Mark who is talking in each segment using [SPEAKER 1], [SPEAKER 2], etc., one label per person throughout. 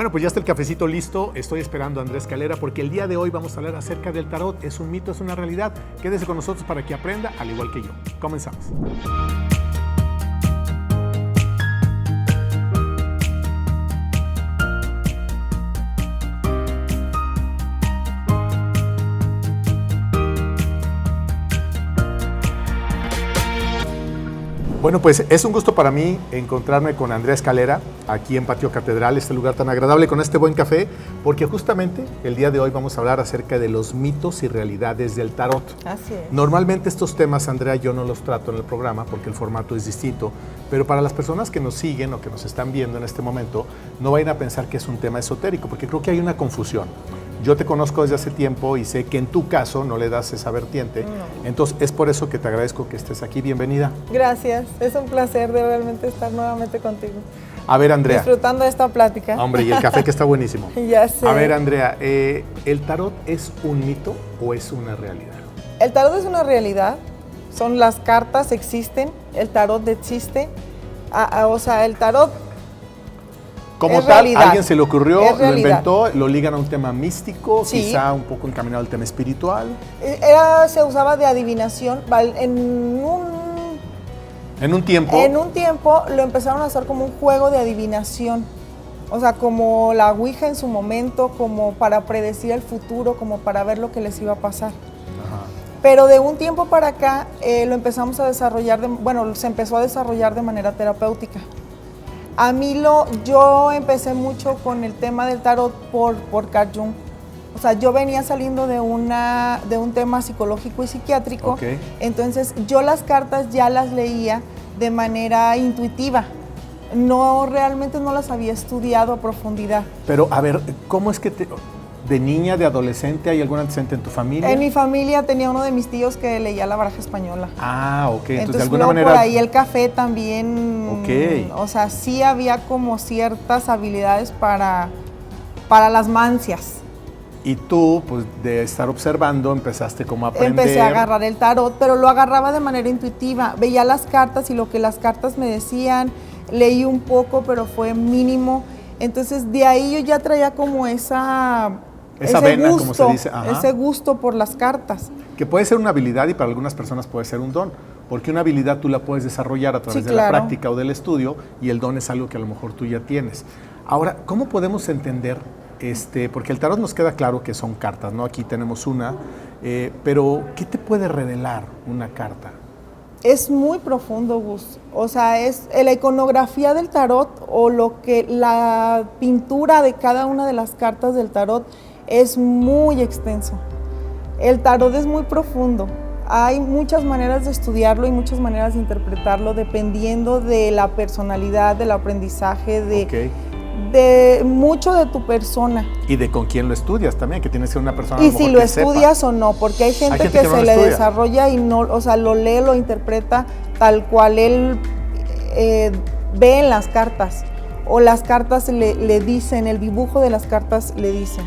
[SPEAKER 1] Bueno, pues ya está el cafecito listo. Estoy esperando a Andrés Calera porque el día de hoy vamos a hablar acerca del tarot. ¿Es un mito, es una realidad? Quédese con nosotros para que aprenda, al igual que yo. Comenzamos. Bueno, pues es un gusto para mí encontrarme con Andrés Calera aquí en Patio Catedral, este lugar tan agradable con este buen café, porque justamente el día de hoy vamos a hablar acerca de los mitos y realidades del tarot.
[SPEAKER 2] Así es.
[SPEAKER 1] Normalmente estos temas, Andrea, yo no los trato en el programa porque el formato es distinto, pero para las personas que nos siguen o que nos están viendo en este momento, no vayan a pensar que es un tema esotérico, porque creo que hay una confusión. Yo te conozco desde hace tiempo y sé que en tu caso no le das esa vertiente. No. Entonces es por eso que te agradezco que estés aquí. Bienvenida.
[SPEAKER 2] Gracias. Es un placer de realmente estar nuevamente contigo.
[SPEAKER 1] A ver, Andrea.
[SPEAKER 2] Disfrutando de esta plática.
[SPEAKER 1] Hombre, y el café que está buenísimo.
[SPEAKER 2] Ya sé.
[SPEAKER 1] A ver, Andrea, ¿el tarot es un mito o es una realidad?
[SPEAKER 2] El tarot es una realidad. Son las cartas, existen. El tarot existe. O sea, el tarot
[SPEAKER 1] como
[SPEAKER 2] es
[SPEAKER 1] tal,
[SPEAKER 2] realidad.
[SPEAKER 1] alguien se le ocurrió, lo inventó, lo ligan a un tema místico,
[SPEAKER 2] sí,
[SPEAKER 1] quizá un poco encaminado al tema espiritual.
[SPEAKER 2] Se usaba de adivinación. En un tiempo lo empezaron a usar como un juego de adivinación. O sea, como la Ouija en su momento, como para predecir el futuro, como para ver lo que les iba a pasar. Ajá. Pero de un tiempo para acá lo empezamos a desarrollar, se empezó a desarrollar de manera terapéutica. Yo empecé mucho con el tema del tarot por Carl Jung. O sea, yo venía saliendo de un tema psicológico y psiquiátrico.
[SPEAKER 1] Okay.
[SPEAKER 2] Entonces, yo las cartas ya las leía de manera intuitiva. Realmente no las había estudiado a profundidad.
[SPEAKER 1] Pero, a ver, ¿cómo es que de niña, de adolescente, hay algún antecedente en tu familia?
[SPEAKER 2] En mi familia tenía uno de mis tíos que leía la baraja española.
[SPEAKER 1] Ah, ok. Entonces de alguna
[SPEAKER 2] luego
[SPEAKER 1] manera...
[SPEAKER 2] por ahí el café también...
[SPEAKER 1] Ok.
[SPEAKER 2] O sea, sí había como ciertas habilidades para las mancias.
[SPEAKER 1] Y tú, pues, de estar observando, empezaste como a aprender.
[SPEAKER 2] Empecé a agarrar el tarot, pero lo agarraba de manera intuitiva. Veía las cartas y lo que las cartas me decían, leí un poco, pero fue mínimo. Entonces, de ahí yo ya traía como esa
[SPEAKER 1] vena,
[SPEAKER 2] gusto,
[SPEAKER 1] como se dice. Ajá.
[SPEAKER 2] Ese gusto por las cartas.
[SPEAKER 1] Que puede ser una habilidad y para algunas personas puede ser un don, porque una habilidad tú la puedes desarrollar a través de la práctica o del estudio, y el don es algo que a lo mejor tú ya tienes. Ahora, ¿cómo podemos entender, porque el tarot nos queda claro que son cartas, ¿no? Aquí tenemos una, pero ¿qué te puede revelar una carta?
[SPEAKER 2] Es muy profundo, Gus. O sea, es la iconografía del tarot o la pintura de cada una de las cartas del tarot es muy extenso. El tarot es muy profundo. Hay muchas maneras de estudiarlo y muchas maneras de interpretarlo dependiendo de la personalidad, del aprendizaje, de mucho de tu persona.
[SPEAKER 1] Y de con quién lo estudias también, que tienes que ser una persona
[SPEAKER 2] y si lo estudias o no, porque hay gente que se le desarrolla y no, o sea, lo lee, lo interpreta tal cual él ve en las cartas, o las cartas le dicen, el dibujo de las cartas le dicen.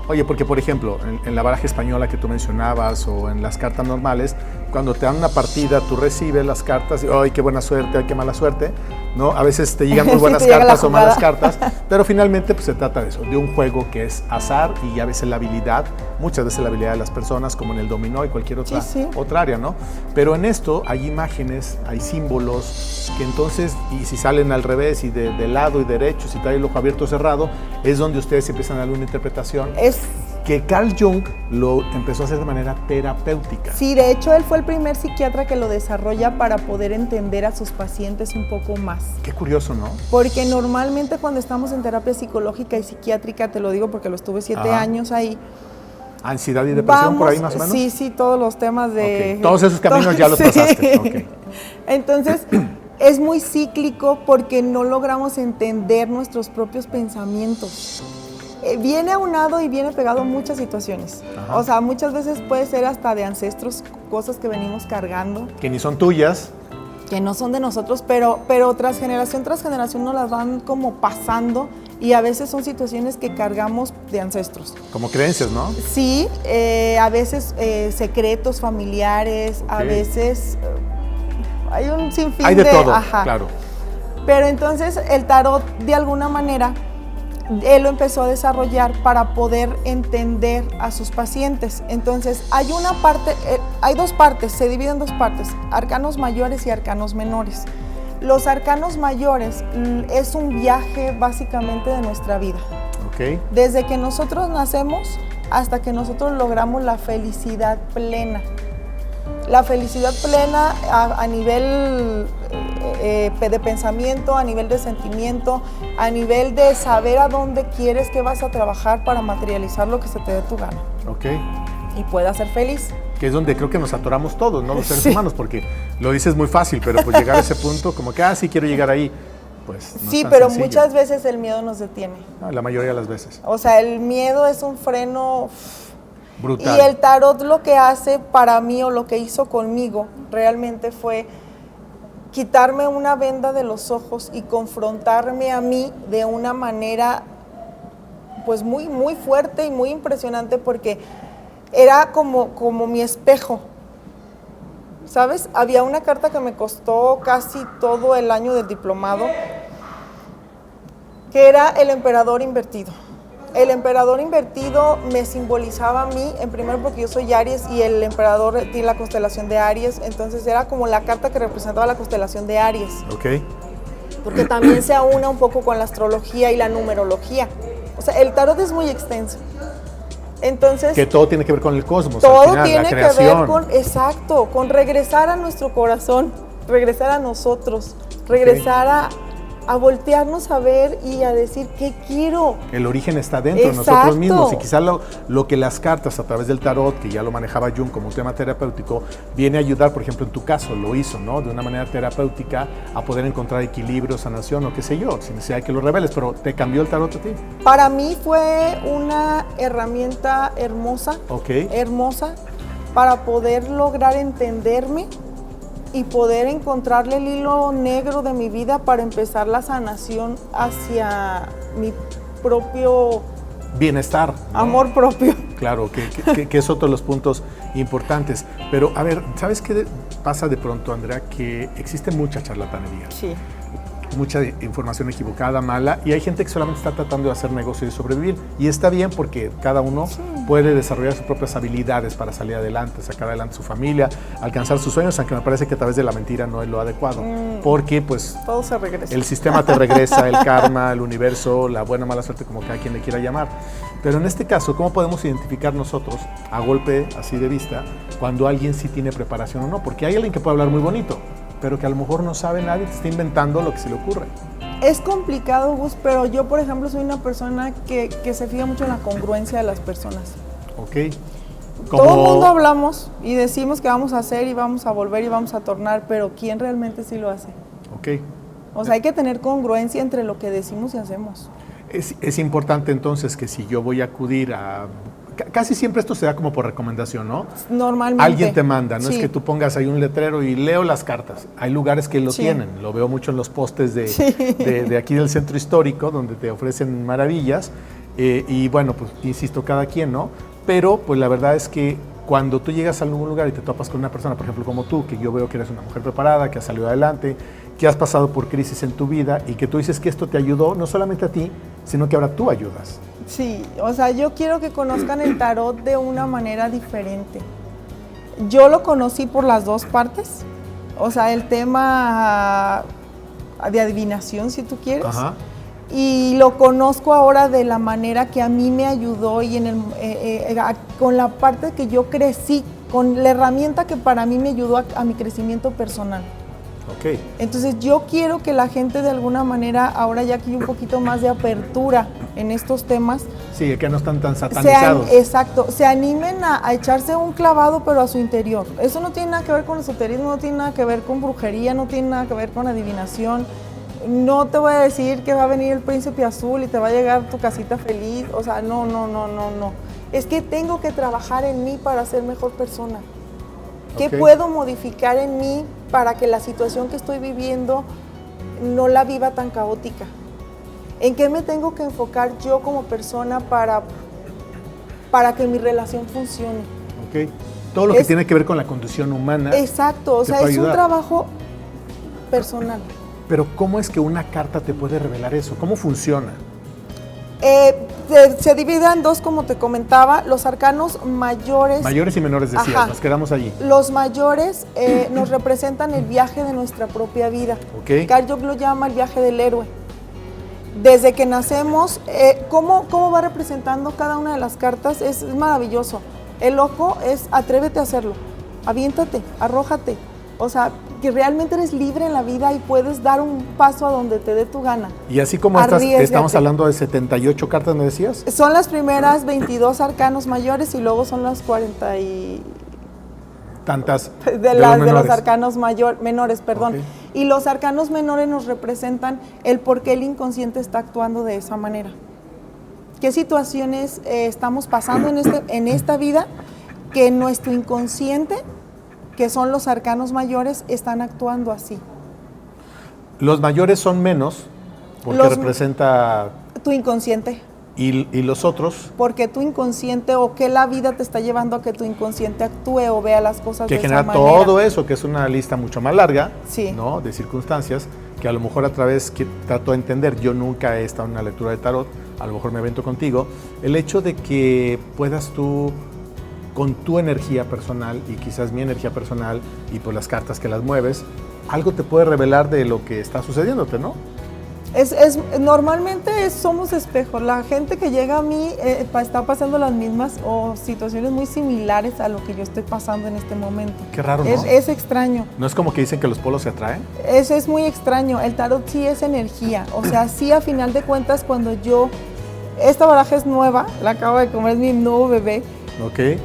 [SPEAKER 1] Oye, porque por ejemplo, en la baraja española que tú mencionabas o en las cartas normales, cuando te dan una partida, tú recibes las cartas y ¡ay, qué buena suerte, ay, qué mala suerte! ¿No? A veces te llegan muy buenas cartas o malas cartas, pero finalmente pues, se trata de eso, de un juego que es azar y a veces la habilidad, muchas veces la habilidad de las personas, como en el dominó y cualquier otra área, ¿no? Pero en esto hay imágenes, hay símbolos, que entonces, y si salen al revés y de lado y derecho, si trae el ojo abierto o cerrado, es donde ustedes empiezan a dar una interpretación. Que Carl Jung lo empezó a hacer de manera terapéutica.
[SPEAKER 2] Sí, de hecho él fue el primer psiquiatra que lo desarrolla para poder entender a sus pacientes un poco más.
[SPEAKER 1] Qué curioso, ¿no?
[SPEAKER 2] Porque normalmente cuando estamos en terapia psicológica y psiquiátrica, te lo digo porque lo estuve 7 años ahí.
[SPEAKER 1] ¿Ansiedad y depresión por ahí más o menos?
[SPEAKER 2] Sí, todos los temas de...
[SPEAKER 1] Okay. Todos esos caminos ya los pasaste. Okay.
[SPEAKER 2] Entonces... es muy cíclico porque no logramos entender nuestros propios pensamientos. Viene aunado y viene pegado a muchas situaciones. Ajá. O sea, muchas veces puede ser hasta de ancestros, cosas que venimos cargando.
[SPEAKER 1] Que ni son tuyas.
[SPEAKER 2] Que no son de nosotros, pero tras generación nos las van como pasando y a veces son situaciones que cargamos de ancestros.
[SPEAKER 1] Como creencias, ¿no?
[SPEAKER 2] Sí, a veces secretos familiares, a veces hay un sinfín
[SPEAKER 1] hay de todo, claro.
[SPEAKER 2] Pero entonces el tarot de alguna manera él lo empezó a desarrollar para poder entender a sus pacientes. Entonces, hay dos partes, se dividen en dos partes, arcanos mayores y arcanos menores. Los arcanos mayores es un viaje básicamente de nuestra vida.
[SPEAKER 1] Okay.
[SPEAKER 2] Desde que nosotros nacemos hasta que nosotros logramos la felicidad plena. La felicidad plena a nivel de pensamiento, a nivel de sentimiento, a nivel de saber a dónde quieres que vas a trabajar para materializar lo que se te dé tu gana.
[SPEAKER 1] Ok.
[SPEAKER 2] Y puedas ser feliz.
[SPEAKER 1] Que es donde creo que nos atoramos todos, ¿no? Los seres humanos, porque lo dices muy fácil, pero pues llegar a ese punto, como que, sí quiero llegar ahí, pues no
[SPEAKER 2] sí,
[SPEAKER 1] es tan
[SPEAKER 2] pero
[SPEAKER 1] sencillo.
[SPEAKER 2] muchas veces el miedo nos detiene.
[SPEAKER 1] No, la mayoría de las veces.
[SPEAKER 2] O sea, el miedo es un freno
[SPEAKER 1] brutal.
[SPEAKER 2] Y el tarot lo que hace para mí, o lo que hizo conmigo, realmente fue quitarme una venda de los ojos y confrontarme a mí de una manera pues muy, muy fuerte y muy impresionante, porque era como mi espejo, ¿sabes? Había una carta que me costó casi todo el año del diplomado, que era el emperador invertido. El emperador invertido me simbolizaba a mí, en primero porque yo soy Aries y el emperador tiene la constelación de Aries, entonces era como la carta que representaba la constelación de Aries.
[SPEAKER 1] Ok.
[SPEAKER 2] Porque también se aúna un poco con la astrología y la numerología. O sea, el tarot es muy extenso. Entonces,
[SPEAKER 1] que todo tiene que ver con el cosmos.
[SPEAKER 2] todo
[SPEAKER 1] al final,
[SPEAKER 2] tiene
[SPEAKER 1] la
[SPEAKER 2] que
[SPEAKER 1] creación.
[SPEAKER 2] ver con, exacto, con regresar a nuestro corazón, regresar a nosotros, regresar a voltearnos a ver y a decir qué quiero.
[SPEAKER 1] El origen está dentro de nosotros mismos, y quizás lo que las cartas a través del tarot, que ya lo manejaba Jung como un tema terapéutico, viene a ayudar, por ejemplo, en tu caso, lo hizo, ¿no? De una manera terapéutica, a poder encontrar equilibrio, sanación o qué sé yo, sin necesidad de que lo reveles, pero ¿te cambió el tarot a ti?
[SPEAKER 2] Para mí fue una herramienta hermosa, hermosa, para poder lograr entenderme y poder encontrarle el hilo negro de mi vida para empezar la sanación hacia mi propio
[SPEAKER 1] bienestar, ¿no?
[SPEAKER 2] Amor propio.
[SPEAKER 1] Claro, que es otro de los puntos importantes. Pero, a ver, ¿sabes qué pasa de pronto, Andrea? Que existe mucha charlatanería.
[SPEAKER 2] Sí.
[SPEAKER 1] Mucha información equivocada, mala, y hay gente que solamente está tratando de hacer negocio y de sobrevivir, y está bien porque cada uno puede desarrollar sus propias habilidades para salir adelante, sacar adelante su familia, alcanzar sus sueños, aunque me parece que a través de la mentira no es lo adecuado, porque pues
[SPEAKER 2] todo se regresa.
[SPEAKER 1] El sistema te regresa, el karma, el universo, la buena o mala suerte, como cada quien le quiera llamar. Pero en este caso, ¿cómo podemos identificar nosotros, a golpe así de vista, cuando alguien sí tiene preparación o no? Porque hay alguien que puede hablar muy bonito, pero que a lo mejor no sabe nada y te está inventando lo que se le ocurre.
[SPEAKER 2] Es complicado, Gus, pero yo, por ejemplo, soy una persona que se fija mucho en la congruencia de las personas.
[SPEAKER 1] Ok.
[SPEAKER 2] Todo el mundo hablamos y decimos que vamos a hacer y vamos a volver y vamos a tornar, pero ¿quién realmente sí lo hace?
[SPEAKER 1] Ok.
[SPEAKER 2] O sea, hay que tener congruencia entre lo que decimos y hacemos.
[SPEAKER 1] Es importante entonces que si yo voy a acudir a... Casi siempre esto se da como por recomendación, ¿no?
[SPEAKER 2] Normalmente.
[SPEAKER 1] Alguien te manda, no
[SPEAKER 2] sí.
[SPEAKER 1] Es que tú pongas ahí un letrero y leo las cartas. Hay lugares que lo
[SPEAKER 2] sí.
[SPEAKER 1] tienen, lo veo mucho en los postes de aquí del centro histórico, donde te ofrecen maravillas. Y bueno, pues insisto, cada quien, ¿no? Pero pues la verdad es que cuando tú llegas a algún lugar y te topas con una persona, por ejemplo como tú, que yo veo que eres una mujer preparada, que has salido adelante, que has pasado por crisis en tu vida y que tú dices que esto te ayudó, no solamente a ti, sino que ahora tú ayudas.
[SPEAKER 2] Sí, o sea, yo quiero que conozcan el tarot de una manera diferente. Yo lo conocí por las dos partes, o sea, el tema de adivinación, si tú quieres.
[SPEAKER 1] Ajá.
[SPEAKER 2] Y lo conozco ahora de la manera que a mí me ayudó y con la parte que yo crecí, con la herramienta que para mí me ayudó a mi crecimiento personal.
[SPEAKER 1] Okay.
[SPEAKER 2] Entonces yo quiero que la gente de alguna manera, ahora ya que hay un poquito más de apertura en estos temas,
[SPEAKER 1] sí, que no están tan satanizados.
[SPEAKER 2] Exacto, se animen a echarse un clavado pero a su interior. Eso no tiene nada que ver con esoterismo, no tiene nada que ver con brujería, no tiene nada que ver con adivinación. No te voy a decir que va a venir el príncipe azul y te va a llegar tu casita feliz, o sea, no. Es que tengo que trabajar en mí para ser mejor persona. ¿Qué puedo modificar en mí para que la situación que estoy viviendo no la viva tan caótica? ¿En qué me tengo que enfocar yo como persona para que mi relación funcione?
[SPEAKER 1] Ok. Todo lo que tiene que ver con la condición humana.
[SPEAKER 2] Exacto, o sea, es un trabajo personal.
[SPEAKER 1] Pero ¿cómo es que una carta te puede revelar eso? ¿Cómo funciona?
[SPEAKER 2] Se divide en dos, como te comentaba, los arcanos mayores.
[SPEAKER 1] Mayores y menores decías,
[SPEAKER 2] Ajá.
[SPEAKER 1] nos quedamos allí.
[SPEAKER 2] Los mayores nos representan el viaje de nuestra propia vida.
[SPEAKER 1] Ok.
[SPEAKER 2] Carl Jung lo llama el viaje del héroe. Desde que nacemos, ¿cómo va representando cada una de las cartas? Es maravilloso. El ojo es atrévete a hacerlo, aviéntate, arrójate. O sea, que realmente eres libre en la vida y puedes dar un paso a donde te dé tu gana.
[SPEAKER 1] Y así como estas,
[SPEAKER 2] Arriésgate.
[SPEAKER 1] estamos hablando de 78 cartas, ¿me decías?
[SPEAKER 2] Son las primeras 22 arcanos mayores y luego son las 40 y...
[SPEAKER 1] Tantas
[SPEAKER 2] de los arcanos menores, perdón.
[SPEAKER 1] Okay.
[SPEAKER 2] Y los arcanos menores nos representan el por qué el inconsciente está actuando de esa manera. ¿Qué situaciones estamos pasando en esta vida que nuestro inconsciente, que son los arcanos mayores, están actuando así?
[SPEAKER 1] Los mayores son menos, porque representa...
[SPEAKER 2] Tu inconsciente.
[SPEAKER 1] ¿Y los otros?
[SPEAKER 2] Porque tu inconsciente, o que la vida te está llevando a que tu inconsciente actúe o vea las cosas
[SPEAKER 1] que
[SPEAKER 2] de esa
[SPEAKER 1] genera
[SPEAKER 2] manera.
[SPEAKER 1] todo eso, que es una lista mucho más larga,
[SPEAKER 2] sí,
[SPEAKER 1] ¿no? De circunstancias, que a lo mejor a través que trato de entender, yo nunca he estado en una lectura de tarot, a lo mejor me avento contigo, el hecho de que puedas tú, con tu energía personal, y quizás mi energía personal, y pues las cartas que las mueves, algo te puede revelar de lo que está sucediéndote, ¿no? Normalmente somos espejos. La gente que llega a mí está pasando las mismas o situaciones muy similares a lo que yo estoy pasando en este momento. Qué raro, ¿no?
[SPEAKER 2] Es extraño.
[SPEAKER 1] ¿No es como que dicen que los polos se atraen?
[SPEAKER 2] Es muy extraño. El tarot sí es energía. O sea, sí, a final de cuentas, cuando esta baraja es nueva, la acabo de comer, es mi nuevo bebé.
[SPEAKER 1] Ok.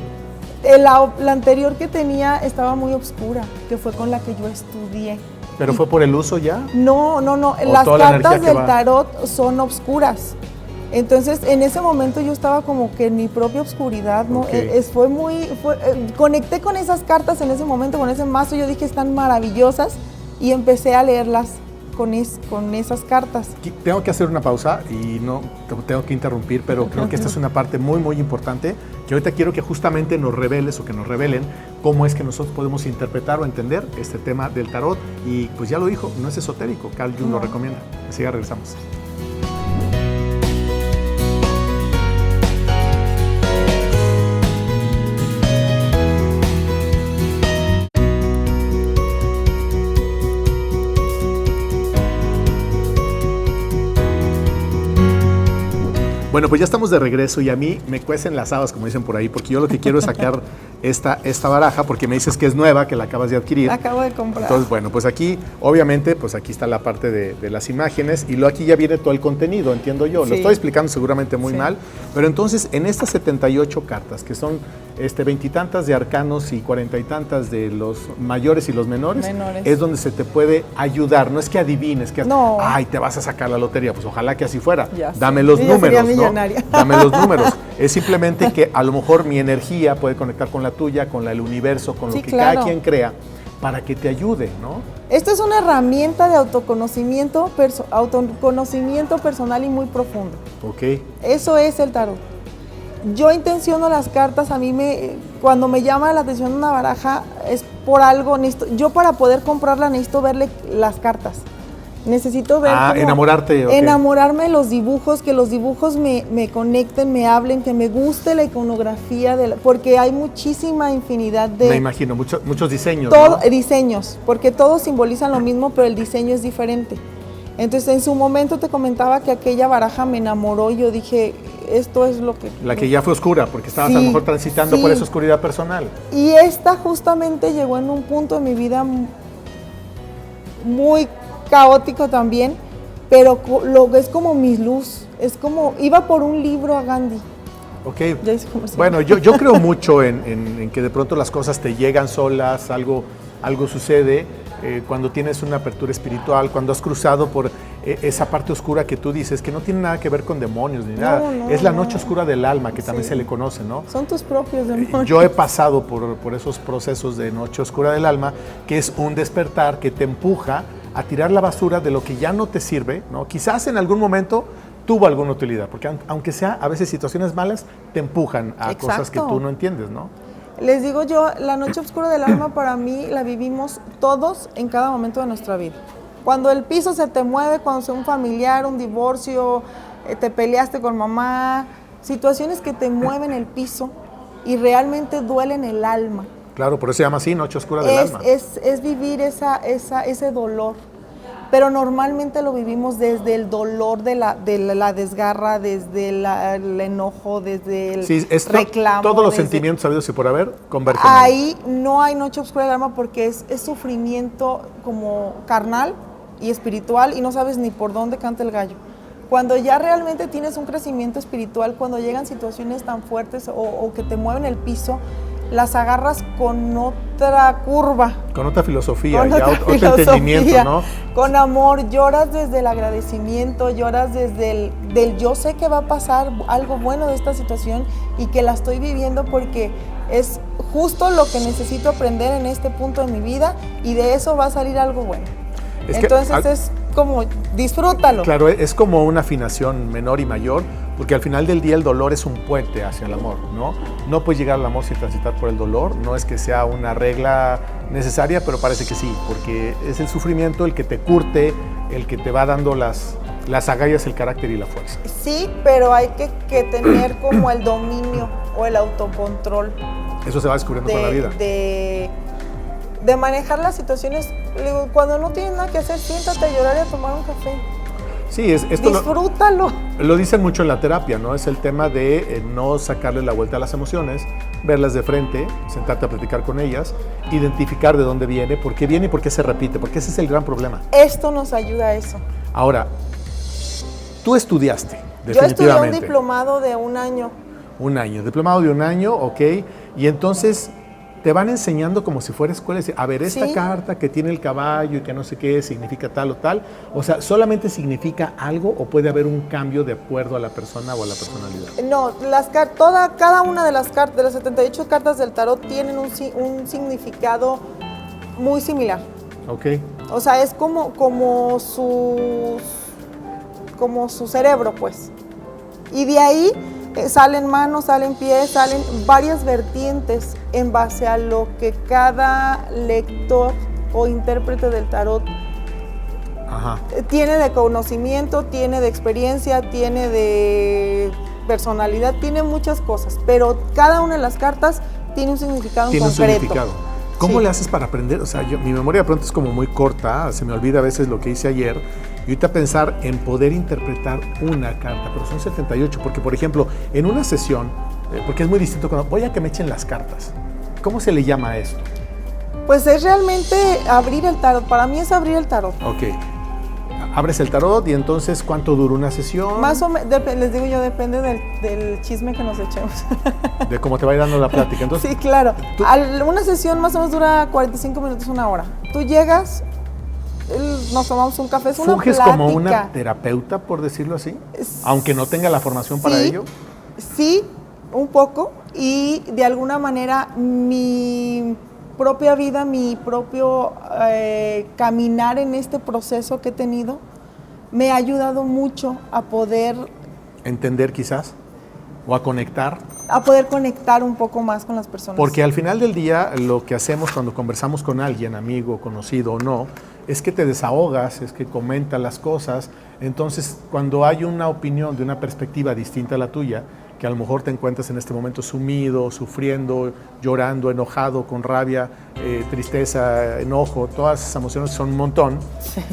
[SPEAKER 2] La anterior que tenía estaba muy oscura, que fue con la que yo estudié.
[SPEAKER 1] ¿Pero fue por el uso ya?
[SPEAKER 2] No. Las cartas del tarot son oscuras. Entonces, en ese momento yo estaba como que en mi propia oscuridad, ¿no?
[SPEAKER 1] Okay.
[SPEAKER 2] Conecté con esas cartas en ese momento, con ese mazo. Yo dije, están maravillosas, y empecé a leerlas con esas cartas.
[SPEAKER 1] Tengo que hacer una pausa y no te tengo que interrumpir, pero creo que esta es una parte muy, muy importante, que ahorita quiero que justamente nos reveles o que nos revelen cómo es que nosotros podemos interpretar o entender este tema del tarot. Y pues ya lo dijo, no es esotérico, Carl Jung lo recomienda. Así ya regresamos. Bueno, pues ya estamos de regreso y a mí me cuecen las habas, como dicen por ahí, porque yo lo que quiero es sacar esta baraja, porque me dices que es nueva, que la acabas de adquirir.
[SPEAKER 2] La acabo de comprar.
[SPEAKER 1] Entonces, bueno, pues aquí, obviamente, pues aquí está la parte de las imágenes y aquí ya viene todo el contenido, entiendo yo. Sí. Lo estoy explicando seguramente muy mal, pero entonces en estas 78 cartas, que son 20 y tantas de arcanos y 40 y tantas de los mayores y los menores, es donde se te puede ayudar. No es que adivines, que ay, te vas a sacar la lotería, pues ojalá que así fuera. Dame los números, ¿no? Dame los números. Es simplemente que a lo mejor mi energía puede conectar con la tuya, con la del universo, con lo que cada quien crea, para que te ayude, ¿no?
[SPEAKER 2] Esto es una herramienta de autoconocimiento personal y muy profundo.
[SPEAKER 1] Ok.
[SPEAKER 2] Eso es el tarot. Yo intenciono las cartas, cuando me llama la atención una baraja, es por algo, yo para poder comprarla necesito verle las cartas. Necesito ver
[SPEAKER 1] enamorarte. Okay.
[SPEAKER 2] Enamorarme de los dibujos, que los dibujos me conecten, me hablen, que me guste la iconografía, porque hay muchísima infinidad de...
[SPEAKER 1] Me imagino, muchos diseños.
[SPEAKER 2] Diseños, porque todos simbolizan lo mismo, pero el diseño es diferente. Entonces, en su momento te comentaba que aquella baraja me enamoró y yo dije, esto es lo que...
[SPEAKER 1] La que ya fue oscura, porque estabas a lo mejor transitando por esa oscuridad personal.
[SPEAKER 2] Y esta justamente llegó en un punto de mi vida muy caótico también, pero es como mi luz, es como, iba por un libro a Gandhi.
[SPEAKER 1] Ok, bueno, yo creo mucho en que de pronto las cosas te llegan solas, algo sucede, cuando tienes una apertura espiritual, cuando has cruzado por esa parte oscura que tú dices, que no tiene nada que ver con demonios ni nada, es la noche oscura del alma, que también se le conoce, ¿no?
[SPEAKER 2] Son tus propios demonios.
[SPEAKER 1] Yo he pasado por esos procesos de noche oscura del alma, que es un despertar que te empuja a tirar la basura de lo que ya no te sirve, ¿no? Quizás en algún momento tuvo alguna utilidad, porque aunque sea a veces situaciones malas, te empujan a cosas que tú no entiendes, ¿no?
[SPEAKER 2] Les digo yo, la noche oscura del alma para mí la vivimos todos en cada momento de nuestra vida. Cuando el piso se te mueve, cuando sea un familiar, un divorcio, te peleaste con mamá, situaciones que te mueven el piso y realmente duelen el alma.
[SPEAKER 1] Claro, por eso se llama así, noche oscura del alma.
[SPEAKER 2] Es vivir ese dolor, pero normalmente lo vivimos desde el dolor de la desgarra, desde el enojo, desde el reclamo.
[SPEAKER 1] Todos los sentimientos habidos y por haber convergen.
[SPEAKER 2] Ahí no hay noche oscura del alma porque es sufrimiento como carnal y espiritual y no sabes ni por dónde canta el gallo. Cuando ya realmente tienes un crecimiento espiritual, cuando llegan situaciones tan fuertes o que te mueven el piso, las agarras con otra curva.
[SPEAKER 1] Con otra filosofía, otro entendimiento, ¿no?
[SPEAKER 2] Con amor, lloras desde el agradecimiento, lloras desde del yo sé que va a pasar algo bueno de esta situación y que la estoy viviendo porque es justo lo que necesito aprender en este punto de mi vida y de eso va a salir algo bueno. Entonces es como, disfrútalo.
[SPEAKER 1] Claro, es como una afinación menor y mayor, porque al final del día el dolor es un puente hacia el amor, ¿no? No puedes llegar al amor sin transitar por el dolor, no es que sea una regla necesaria, pero parece que sí, porque es el sufrimiento el que te curte, el que te va dando las agallas, el carácter y la fuerza.
[SPEAKER 2] Sí, pero hay que tener como el dominio o el autocontrol.
[SPEAKER 1] Eso se va descubriendo con la vida.
[SPEAKER 2] De manejar las situaciones, cuando no tienes nada que hacer, siéntate a llorar y a tomar un café.
[SPEAKER 1] Sí, esto
[SPEAKER 2] disfrútalo.
[SPEAKER 1] Lo dicen mucho en la terapia, ¿no? Es el tema de no sacarle la vuelta a las emociones, verlas de frente, sentarte a platicar con ellas, identificar de dónde viene, por qué viene y por qué se repite, porque ese es el gran problema.
[SPEAKER 2] Esto nos ayuda a eso.
[SPEAKER 1] Ahora, tú estudiaste, definitivamente.
[SPEAKER 2] Yo estudié un diplomado de 1 año.
[SPEAKER 1] 1 año, diplomado de 1 año, ok, y entonces te van enseñando como si fuera escuela, a ver, esta carta que tiene el caballo y que no sé qué significa tal o tal, o sea, ¿solamente significa algo o puede haber un cambio de acuerdo a la persona o a la personalidad?
[SPEAKER 2] No, cada una de las cartas, de las 78 cartas del tarot tienen un significado muy similar.
[SPEAKER 1] Ok.
[SPEAKER 2] O sea, es como su cerebro, pues. Y de ahí salen manos, salen pies, salen varias vertientes en base a lo que cada lector o intérprete del tarot tiene de conocimiento, tiene de experiencia, tiene de personalidad, tiene muchas cosas, pero cada una de las cartas tiene un significado en concreto.
[SPEAKER 1] Un significado. ¿Cómo le haces para aprender? O sea, mi memoria de pronto es como muy corta, se me olvida a veces lo que hice ayer. Y ahorita pensar en poder interpretar una carta, pero son 78, porque por ejemplo, en una sesión, porque es muy distinto cuando voy a que me echen las cartas. ¿Cómo se le llama a esto?
[SPEAKER 2] Pues es realmente abrir el tarot, para mí es abrir el tarot.
[SPEAKER 1] Ok. Abres el tarot y entonces, ¿cuánto dura una sesión?
[SPEAKER 2] Más o menos, les digo yo, depende del chisme que nos echemos.
[SPEAKER 1] De cómo te va dando la plática. Entonces,
[SPEAKER 2] sí, claro. Una sesión más o menos dura 45 minutos, 1 hora. Tú llegas, nos tomamos un café, es una plática.
[SPEAKER 1] ¿Funges como una terapeuta, por decirlo así? Aunque no tenga la formación para ello.
[SPEAKER 2] Sí, un poco. Y de alguna manera mi propia vida, mi propio caminar en este proceso que he tenido, me ha ayudado mucho a poder...
[SPEAKER 1] ¿Entender quizás? ¿O a conectar?
[SPEAKER 2] A poder conectar un poco más con las personas.
[SPEAKER 1] Porque al final del día, lo que hacemos cuando conversamos con alguien, amigo, conocido o no, es que te desahogas, es que comentas las cosas. Entonces, cuando hay una opinión de una perspectiva distinta a la tuya, que a lo mejor te encuentras en este momento sumido, sufriendo, llorando, enojado, con rabia, tristeza, enojo, todas esas emociones son un montón. Sí.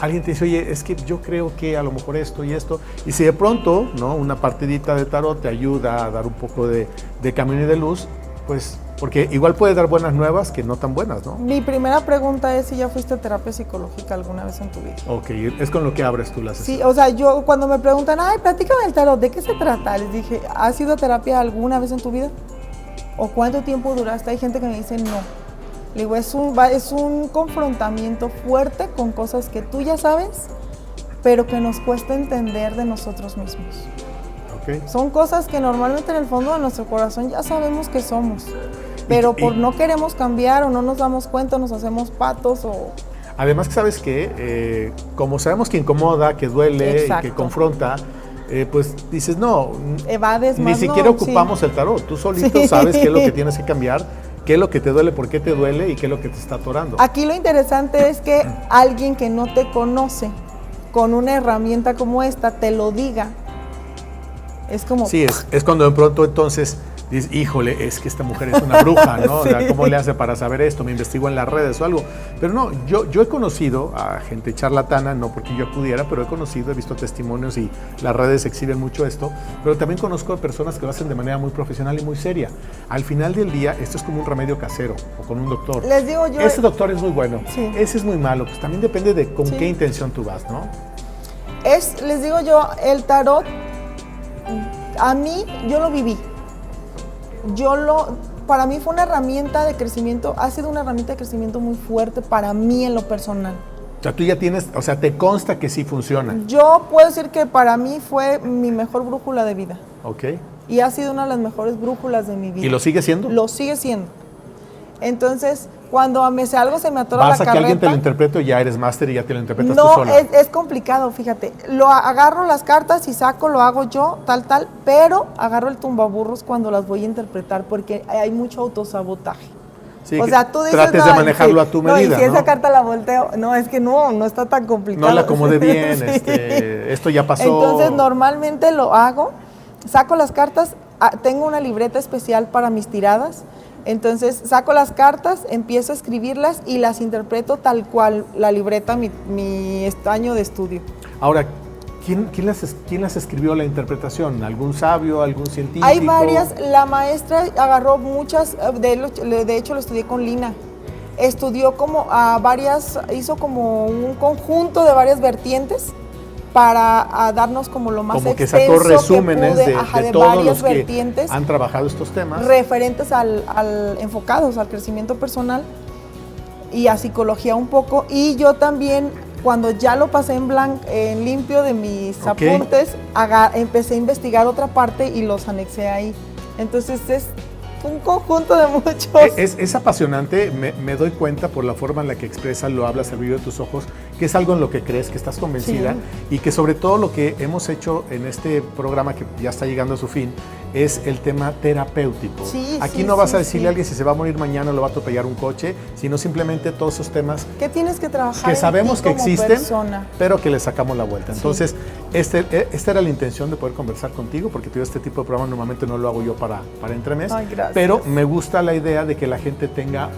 [SPEAKER 1] Alguien te dice, oye, es que yo creo que a lo mejor esto y esto, y si de pronto, ¿no?, una partidita de tarot te ayuda a dar un poco de camino y de luz, pues, porque igual puede dar buenas nuevas que no tan buenas, ¿no?
[SPEAKER 2] Mi primera pregunta es si ya fuiste a terapia psicológica alguna vez en tu vida.
[SPEAKER 1] Ok, es con lo que abres tú la sesión.
[SPEAKER 2] Sí, o sea, yo cuando me preguntan, ay, platícame del tarot, ¿de qué se trata? Les dije, ¿has ido a terapia alguna vez en tu vida? ¿O cuánto tiempo duraste? Hay gente que me dice no. Le digo, es un confrontamiento fuerte con cosas que tú ya sabes, pero que nos cuesta entender de nosotros mismos.
[SPEAKER 1] Okay.
[SPEAKER 2] Son cosas que normalmente en el fondo de nuestro corazón ya sabemos que somos, pero por no queremos cambiar o no nos damos cuenta, nos hacemos patos o...
[SPEAKER 1] Además que sabes que, como sabemos que incomoda, que duele, exacto, y que confronta, pues dices, no,
[SPEAKER 2] evades
[SPEAKER 1] ni
[SPEAKER 2] más,
[SPEAKER 1] siquiera
[SPEAKER 2] no,
[SPEAKER 1] ocupamos el tarot, tú solito sabes qué es lo que tienes que cambiar, qué es lo que te duele, por qué te duele y qué es lo que te está atorando.
[SPEAKER 2] Aquí lo interesante es que alguien que no te conoce con una herramienta como esta te lo diga, es como...
[SPEAKER 1] Sí, es cuando de pronto entonces dices, híjole, es que esta mujer es una bruja, ¿no?
[SPEAKER 2] Sí.
[SPEAKER 1] O sea, ¿cómo le hace para saber esto? Me investigo en las redes o algo. Pero no, yo he conocido a gente charlatana, no porque yo pudiera, pero he visto testimonios y las redes exhiben mucho esto, pero también conozco a personas que lo hacen de manera muy profesional y muy seria. Al final del día, esto es como un remedio casero o con un doctor.
[SPEAKER 2] Les digo yo...
[SPEAKER 1] Ese doctor es muy bueno,
[SPEAKER 2] sí.
[SPEAKER 1] Ese es muy malo, pues también depende de con
[SPEAKER 2] sí.
[SPEAKER 1] qué intención tú vas, ¿no?
[SPEAKER 2] Les digo yo, el tarot, a mí, yo lo viví. Para mí fue una herramienta de crecimiento, ha sido una herramienta de crecimiento muy fuerte para mí en lo personal.
[SPEAKER 1] O sea, tú ya tienes, o sea, te consta que sí funciona.
[SPEAKER 2] Yo puedo decir que para mí fue mi mejor brújula de vida.
[SPEAKER 1] Ok.
[SPEAKER 2] Y ha sido una de las mejores brújulas de mi vida.
[SPEAKER 1] ¿Y lo sigue siendo?
[SPEAKER 2] Lo sigue siendo. Entonces, cuando algo se me atora la
[SPEAKER 1] ¿Vas a
[SPEAKER 2] carreta...
[SPEAKER 1] que alguien te lo interprete o ya eres máster y ya te lo interpretas tú
[SPEAKER 2] No,
[SPEAKER 1] sola?
[SPEAKER 2] es complicado, fíjate. Lo agarro las cartas y saco, lo hago yo, tal, pero agarro el tumbaburros cuando las voy a interpretar porque hay mucho autosabotaje.
[SPEAKER 1] Sí,
[SPEAKER 2] o sea, tú dices...
[SPEAKER 1] trates de manejarlo a tu medida,
[SPEAKER 2] y si
[SPEAKER 1] ¿no?
[SPEAKER 2] esa carta la volteo, no, es que no está tan complicado.
[SPEAKER 1] No la acomodé bien,
[SPEAKER 2] Sí.
[SPEAKER 1] Esto ya pasó.
[SPEAKER 2] Entonces, normalmente lo hago, saco las cartas, tengo una libreta especial para mis tiradas. Entonces saco las cartas, empiezo a escribirlas y las interpreto tal cual la libreta, mi año de estudio.
[SPEAKER 1] Ahora, ¿quién las escribió la interpretación? ¿Algún sabio, algún científico?
[SPEAKER 2] Hay varias, la maestra agarró muchas, de hecho lo estudié con Lina. Estudió como hizo como un conjunto de varias vertientes para darnos como lo más
[SPEAKER 1] como que
[SPEAKER 2] extenso
[SPEAKER 1] sacó resúmenes
[SPEAKER 2] que pude,
[SPEAKER 1] de todos
[SPEAKER 2] varias
[SPEAKER 1] los que
[SPEAKER 2] vertientes
[SPEAKER 1] han trabajado estos temas.
[SPEAKER 2] Referentes enfocados al crecimiento personal y a psicología un poco. Y yo también, cuando ya lo pasé en limpio de mis apuntes, empecé a investigar otra parte y los anexé ahí. Entonces es un conjunto de muchos.
[SPEAKER 1] Es apasionante, me doy cuenta por la forma en la que expresas, lo hablas, el brillo de tus ojos, que es algo en lo que crees, que estás convencida, sí. Y que sobre todo lo que hemos hecho en este programa que ya está llegando a su fin es el tema terapéutico.
[SPEAKER 2] Sí,
[SPEAKER 1] aquí no vas a decirle a alguien si se va a morir mañana o lo va a atropellar un coche, sino simplemente todos esos temas
[SPEAKER 2] que tienes que trabajar
[SPEAKER 1] que sabemos que existen,
[SPEAKER 2] persona.
[SPEAKER 1] Pero que le sacamos la vuelta.
[SPEAKER 2] Sí.
[SPEAKER 1] Entonces, esta era la intención de poder conversar contigo, porque este tipo de programa normalmente no lo hago yo para entremés.
[SPEAKER 2] Ay, gracias.
[SPEAKER 1] Pero me gusta la idea de que la gente tenga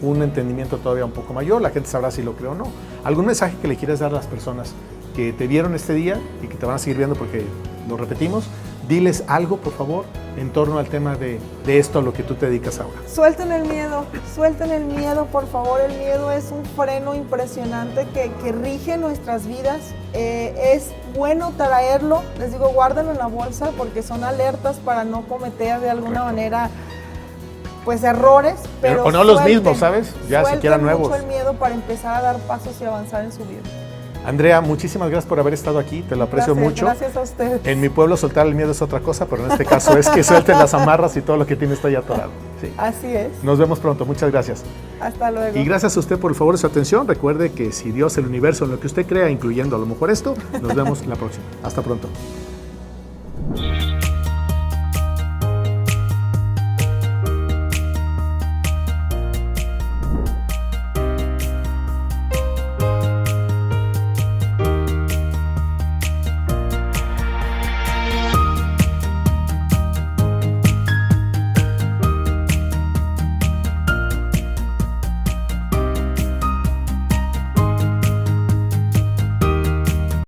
[SPEAKER 1] un entendimiento todavía un poco mayor, la gente sabrá si lo cree o no. ¿Algún mensaje que le quieras dar a las personas que te vieron este día y que te van a seguir viendo porque lo repetimos? Diles algo, por favor, en torno al tema de esto a lo que tú te dedicas ahora.
[SPEAKER 2] Suelten el miedo, por favor. El miedo es un freno impresionante que rige nuestras vidas. Es bueno traerlo, les digo, guárdenlo en la bolsa porque son alertas para no cometer de alguna manera pues errores, pero
[SPEAKER 1] o no los mismos, ¿sabes? Ya siquiera nuevos.
[SPEAKER 2] Mucho el miedo para empezar a dar pasos y avanzar en su vida.
[SPEAKER 1] Andrea, muchísimas gracias por haber estado aquí, te lo aprecio mucho.
[SPEAKER 2] Gracias a ustedes.
[SPEAKER 1] En mi pueblo soltar el miedo es otra cosa, pero en este caso es que suelten las amarras y todo lo que tiene está ya atorado. Sí.
[SPEAKER 2] Así es.
[SPEAKER 1] Nos vemos pronto, muchas gracias.
[SPEAKER 2] Hasta luego.
[SPEAKER 1] Y gracias a usted por el favor de su atención. Recuerde que si Dios, el universo, en lo que usted crea, incluyendo a lo mejor esto, nos vemos la próxima. Hasta pronto.